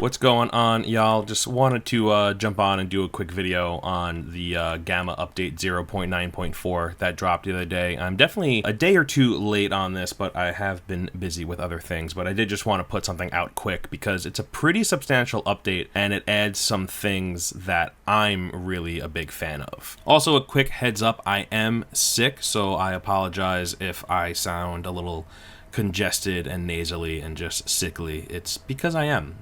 What's going on, y'all? Just wanted to jump on and do a quick video on the Gamma update 0.9.4 that dropped the other day. I'm definitely a day or two late on this, but I have been busy with other things. But I did just want to put something out quick because it's a pretty substantial update and it adds some things that I'm really a big fan of. Also, a quick heads up, I am sick, so I apologize if I sound a little congested and nasally and just sickly. It's because I am.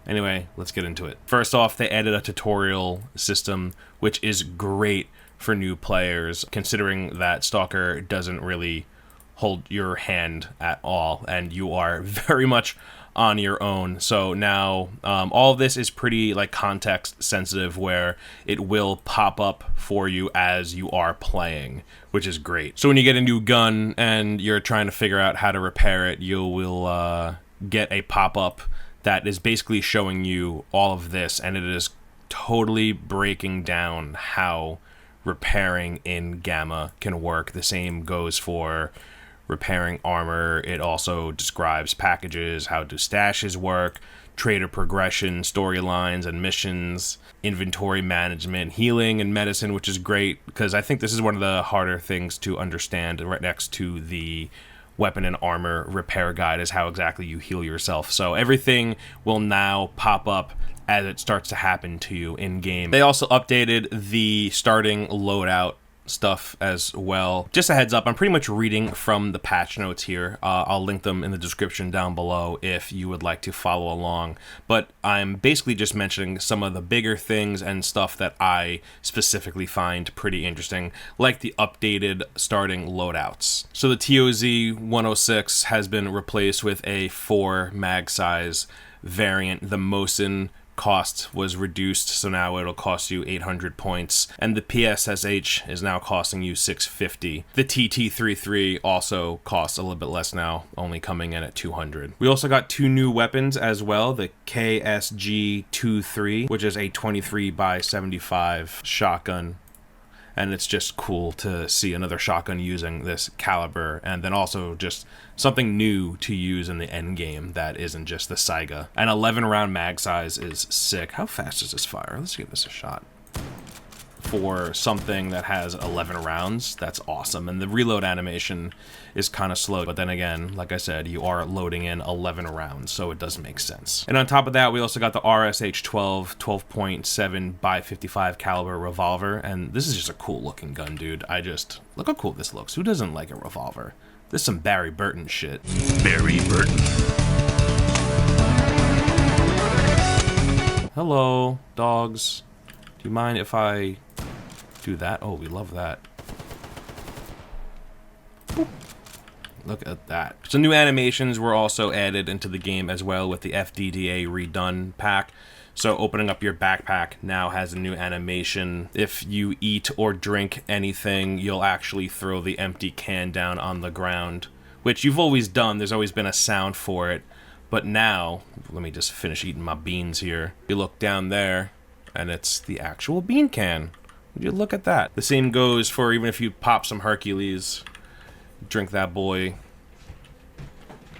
Anyway, let's get into it. First off, they added a tutorial system, which is great for new players, considering that S.T.A.L.K.E.R doesn't really hold your hand at all, and you are very much on your own. So now, all of this is pretty like context sensitive, where it will pop up for you as you are playing, which is great. So when you get a new gun and you're trying to figure out how to repair it, you will get a pop-up that is basically showing you all of this, and it is totally breaking down how repairing in Gamma can work. The same goes for repairing armor. It also describes packages, how do stashes work, trader progression, storylines and missions, inventory management, healing and medicine, which is great because I think this is one of the harder things to understand. Right next to the weapon and armor repair guide is how exactly you heal yourself. So everything will now pop up as it starts to happen to you in game. They also updated the starting loadout stuff as well. Just a heads up, I'm pretty much reading from the patch notes here. I'll link them in the description down below if you would like to follow along. But I'm basically just mentioning some of the bigger things and stuff that I specifically find pretty interesting, like the updated starting loadouts. So the TOZ 106 has been replaced with a 4 mag size variant. The Mosin cost was reduced, so now it'll cost you 800 points, and the PSSH is now costing you 650. The TT33 also costs a little bit less now, only coming in at 200. We also got 2 new weapons as well, the KSG-23, which is a 23x75 shotgun, and it's just cool to see another shotgun using this caliber, and then also just something new to use in the end game that isn't just the Saiga. An 11 round mag size is sick. How fast does this fire? Let's give this a shot. For something that has 11 rounds, that's awesome. And the reload animation is kind of slow, but then again, like I said, you are loading in 11 rounds, so it does make sense. And on top of that, we also got the RSH-12 12.7x55 caliber revolver, and this is just a cool looking gun, dude. Look how cool this looks. Who doesn't like a revolver? This is some Barry Burton shit. Barry Burton. Hello, dogs. Do you mind if I do that? Oh, we love that. Look at that. So new animations were also added into the game as well with the FDDA Redone pack. So opening up your backpack now has a new animation. If you eat or drink anything, you'll actually throw the empty can down on the ground, which you've always done. There's always been a sound for it. But now, let me just finish eating my beans here. You look down there, and it's the actual bean can. Would you look at that? The same goes for even if you pop some Hercules. Drink that boy.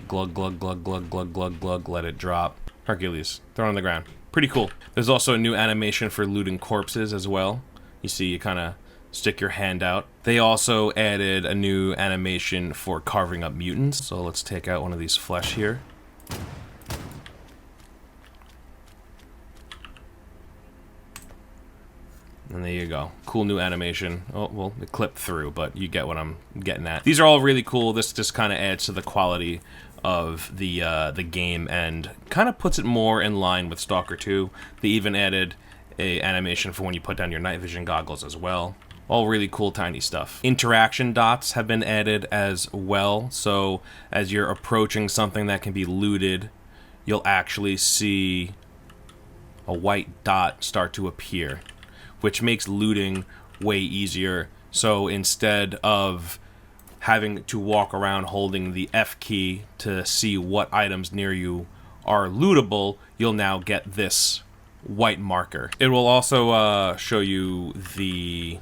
Glug, glug, glug, glug, glug, glug, glug. Let it drop. Hercules. Throw it on the ground. Pretty cool. There's also a new animation for looting corpses as well. You see, you kind of stick your hand out. They also added a new animation for carving up mutants. So let's take out one of these flesh here. And there you go. Cool new animation. Oh, well, it clipped through, but you get what I'm getting at. These are all really cool. This just kind of adds to the quality of the game and kind of puts it more in line with S.T.A.L.K.E.R 2. They even added a animation for when you put down your night vision goggles as well. All really cool tiny stuff. Interaction dots have been added as well, so as you're approaching something that can be looted, you'll actually see a white dot start to appear, which makes looting way easier. So instead of having to walk around holding the F key to see what items near you are lootable, you'll now get this white marker. It will also show you the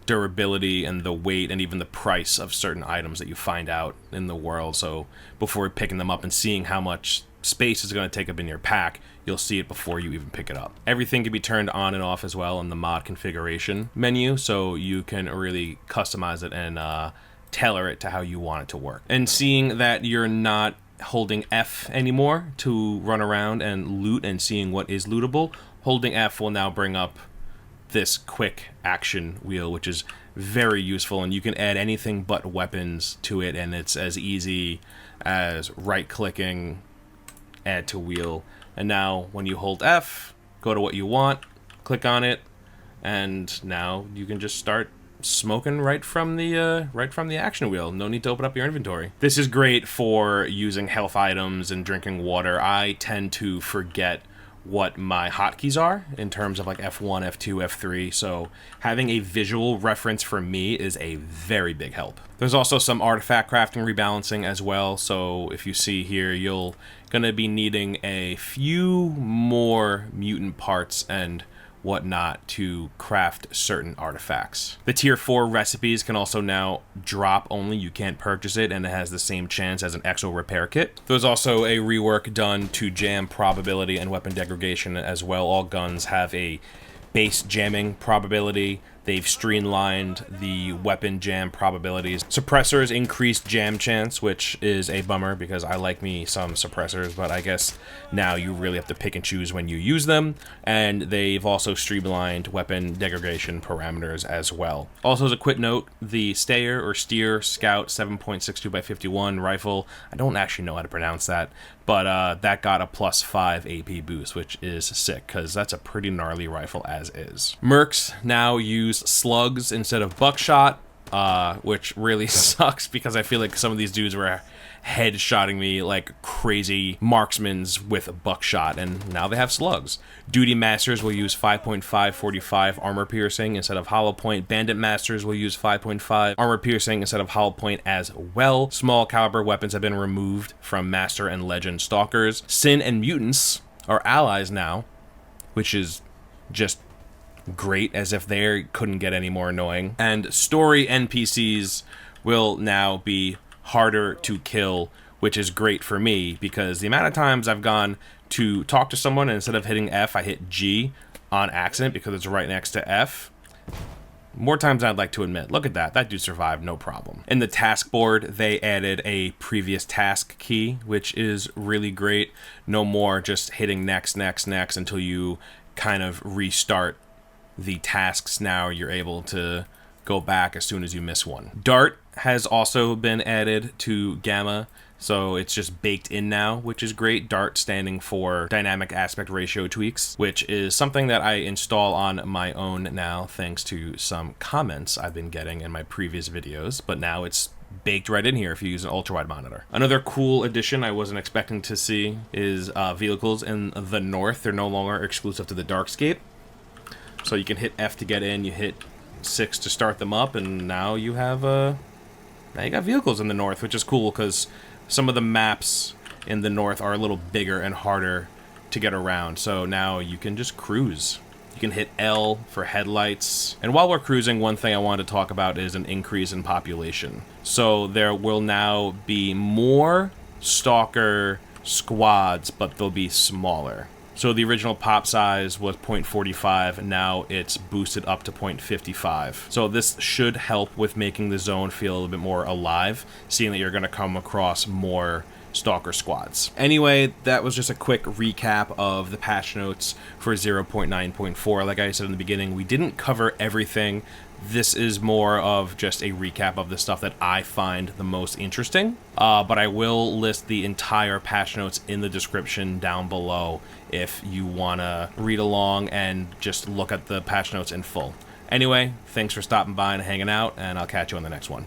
durability and the weight and even the price of certain items that you find out in the world. So before picking them up and seeing how much space it's going to take up in your pack, you'll see it before you even pick it up. Everything can be turned on and off as well in the mod configuration menu, so you can really customize it and tailor it to how you want it to work. And seeing that you're not holding F anymore to run around and loot and seeing what is lootable, holding F will now bring up this quick action wheel, which is very useful, and you can add anything but weapons to it, and it's as easy as right-clicking, add to wheel, and now when you hold F, go to what you want, click on it, and now you can just start smoking right from the action wheel. No need to open up your inventory. This is great for using health items and drinking water. I tend to forget what my hotkeys are in terms of like F1, F2, F3, so having a visual reference for me is a very big help. There's also some artifact crafting rebalancing as well, so if you see here, you're gonna be needing a few more mutant parts and whatnot to craft certain artifacts. The tier 4 recipes can also now drop only, you can't purchase it, and it has the same chance as an exo repair kit. There's also a rework done to jam probability and weapon degradation as well. All guns have a base jamming probability. They've streamlined the weapon jam probabilities. Suppressors increased jam chance, which is a bummer because I like me some suppressors, but I guess now you really have to pick and choose when you use them. And they've also streamlined weapon degradation parameters as well. Also, as a quick note, the S.T.A.L.K.E.R or S.T.A.L.K.E.R Scout 7.62x51 rifle, I don't actually know how to pronounce that, but that got a +5 AP boost, which is sick because that's a pretty gnarly rifle as is. Mercs now use slugs instead of buckshot, which really sucks because I feel like some of these dudes were headshotting me like crazy marksmans with buckshot, and now they have slugs. Duty Masters will use 5.545 armor piercing instead of hollow point. Bandit Masters will use 5.5 armor piercing instead of hollow point as well. Small caliber weapons have been removed from Master and Legend Stalkers. Sin and Mutants are allies now, which is just great, as if they couldn't get any more annoying. And story NPCs will now be harder to kill, which is great for me because the amount of times I've gone to talk to someone and instead of hitting F, I hit G on accident because it's right next to F. More times than I'd like to admit. Look at that. That dude survived, no problem. In the task board, they added a previous task key, which is really great. No more just hitting next, next, next until you kind of restart the tasks. Now you're able to go back as soon as you miss one. Dart has also been added to Gamma, so it's just baked in now, which is great. Dart standing for dynamic aspect ratio tweaks, which is something that I install on my own now thanks to some comments I've been getting in my previous videos, but now it's baked right in here if you use an ultra-wide monitor. Another cool addition I wasn't expecting to see is vehicles in the north. They're no longer exclusive to the Darkscape. So you can hit F to get in, you hit 6 to start them up, and now you have now you got vehicles in the north, which is cool because some of the maps in the north are a little bigger and harder to get around. So now you can just cruise. You can hit L for headlights. And while we're cruising, one thing I wanted to talk about is an increase in population. So there will now be more Stalker squads, but they'll be smaller. So the original pop size was 0.45, now it's boosted up to 0.55. So this should help with making the zone feel a little bit more alive, seeing that you're going to come across more Stalker squads. Anyway, that was just a quick recap of the patch notes for 0.9.4. Like I said in the beginning, we didn't cover everything. This is more of just a recap of the stuff that I find the most interesting, but I will list the entire patch notes in the description down below if you want to read along and just look at the patch notes in full. Anyway, thanks for stopping by and hanging out, and I'll catch you on the next one.